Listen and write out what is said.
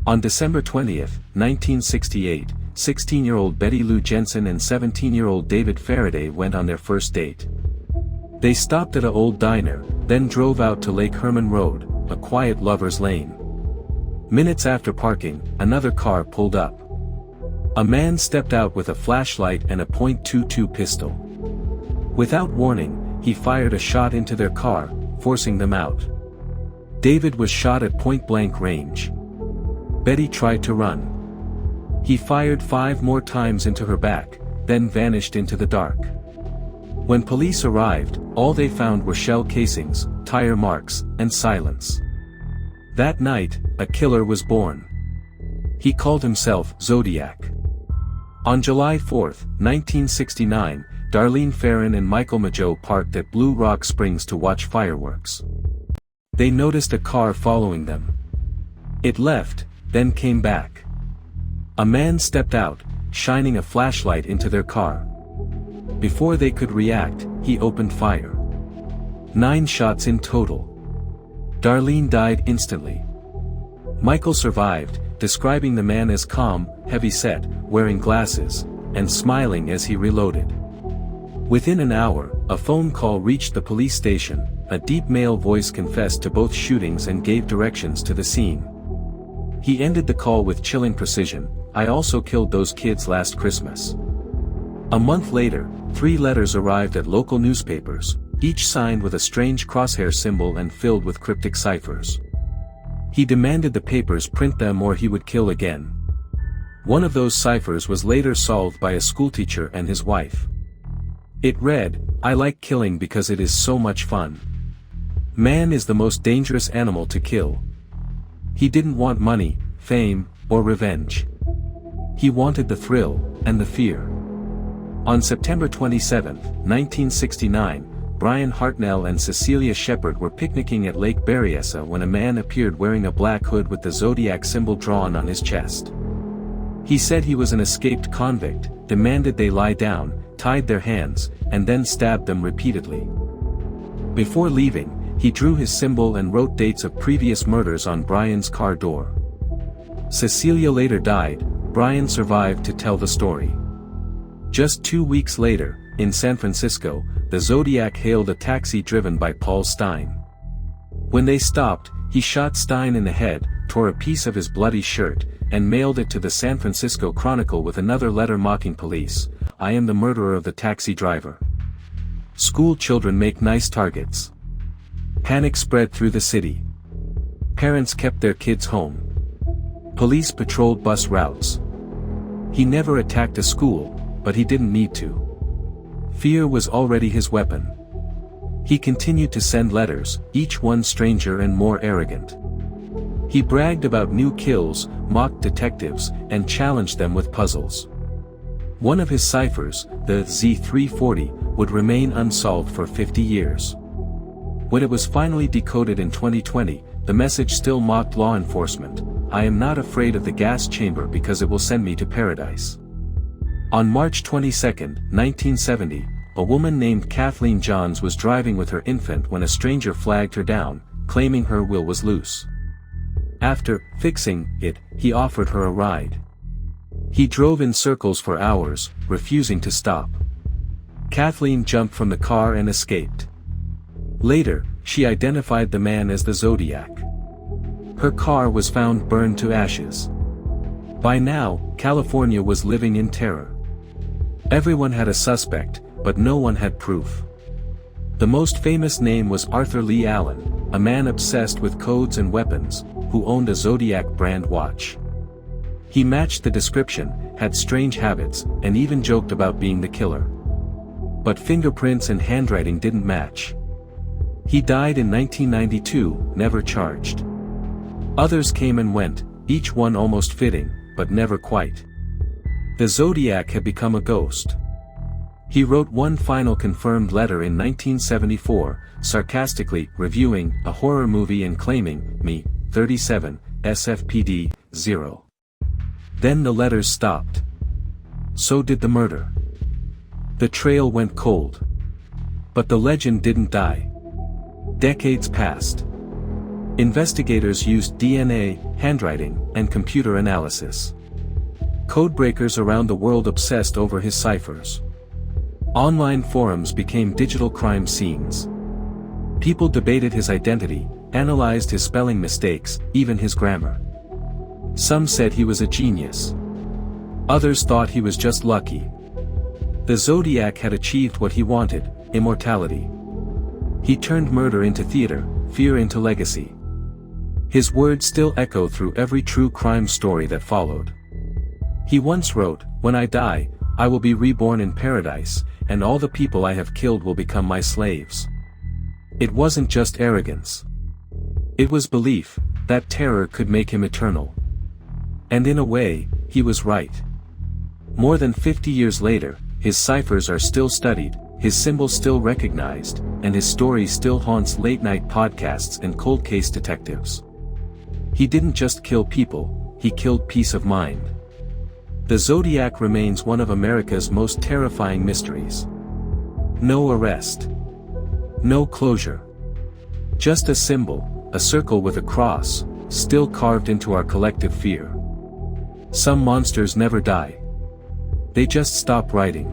On December 20, 1968, 16-year-old Betty Lou Jensen and 17-year-old David Faraday went on their first date. They stopped at an old diner, then drove out to Lake Herman Road, a quiet lover's lane. Minutes after parking, another car pulled up. A man stepped out with a flashlight and a .22 pistol. Without warning, he fired a shot into their car, forcing them out. David was shot at point-blank range. Betty tried to run. He fired 5 more times into her back, then vanished into the dark. When police arrived, all they found were shell casings, tire marks, and silence. That night, a killer was born. He called himself Zodiac. On July 4, 1969, Darlene Ferrin and Michael Mageau parked at Blue Rock Springs to watch fireworks. They noticed a car following them. It left, then came back. A man stepped out, shining a flashlight into their car. Before they could react, he opened fire. 9 shots in total. Darlene died instantly. Michael survived, describing the man as calm, heavy-set, wearing glasses, and smiling as he reloaded. Within an hour, a phone call reached the police station. A deep male voice confessed to both shootings and gave directions to the scene. He ended the call with chilling precision, "I also killed those kids last Christmas." A month later, 3 letters arrived at local newspapers, each signed with a strange crosshair symbol and filled with cryptic ciphers. He demanded the papers print them or he would kill again. One of those ciphers was later solved by a schoolteacher and his wife. It read, "I like killing because it is so much fun. Man is the most dangerous animal to kill." He didn't want money, fame, or revenge. He wanted the thrill, and the fear. On September 27, 1969, Brian Hartnell and Cecilia Shepard were picnicking at Lake Berryessa when a man appeared wearing a black hood with the Zodiac symbol drawn on his chest. He said he was an escaped convict, demanded they lie down, tied their hands, and then stabbed them repeatedly. Before leaving, he drew his symbol and wrote dates of previous murders on Brian's car door. Cecilia later died. Brian survived to tell the story. Just 2 weeks later, in San Francisco, the Zodiac hailed a taxi driven by Paul Stine. When they stopped, he shot Stine in the head, tore a piece of his bloody shirt, and mailed it to the San Francisco Chronicle with another letter mocking police, "I am the murderer of the taxi driver." School children make nice targets. Panic spread through the city. Parents kept their kids home. Police patrolled bus routes. He never attacked a school, but he didn't need to. Fear was already his weapon. He continued to send letters, each one stranger and more arrogant. He bragged about new kills, mocked detectives, and challenged them with puzzles. One of his ciphers, the Z340, would remain unsolved for 50 years. When it was finally decoded in 2020, the message still mocked law enforcement: "I am not afraid of the gas chamber because it will send me to paradise." On March 22, 1970, a woman named Kathleen Johns was driving with her infant when a stranger flagged her down, claiming her wheel was loose. After fixing it, he offered her a ride. He drove in circles for hours, refusing to stop. Kathleen jumped from the car and escaped. Later, she identified the man as the Zodiac. Her car was found burned to ashes. By now, California was living in terror. Everyone had a suspect, but no one had proof. The most famous name was Arthur Lee Allen, a man obsessed with codes and weapons, who owned a Zodiac brand watch. He matched the description, had strange habits, and even joked about being the killer. But fingerprints and handwriting didn't match. He died in 1992, never charged. Others came and went, each one almost fitting, but never quite. The Zodiac had become a ghost. He wrote one final confirmed letter in 1974, sarcastically reviewing a horror movie and claiming, "Me, 37, SFPD, 0. Then the letters stopped. So did the murder. The trail went cold. But the legend didn't die. Decades passed. Investigators used DNA, handwriting, and computer analysis. Codebreakers around the world obsessed over his ciphers. Online forums became digital crime scenes. People debated his identity, analyzed his spelling mistakes, even his grammar. Some said he was a genius. Others thought he was just lucky. The Zodiac had achieved what he wanted: immortality. He turned murder into theater, fear into legacy. His words still echo through every true crime story that followed. He once wrote, "When I die, I will be reborn in paradise, and all the people I have killed will become my slaves." It wasn't just arrogance. It was belief that terror could make him eternal. And in a way, he was right. More than 50 years later, his ciphers are still studied, his symbols still recognized, and his story still haunts late-night podcasts and cold case detectives. He didn't just kill people, he killed peace of mind. The Zodiac remains one of America's most terrifying mysteries. No arrest. No closure. Just a symbol, a circle with a cross, still carved into our collective fear. Some monsters never die. They just stop writing.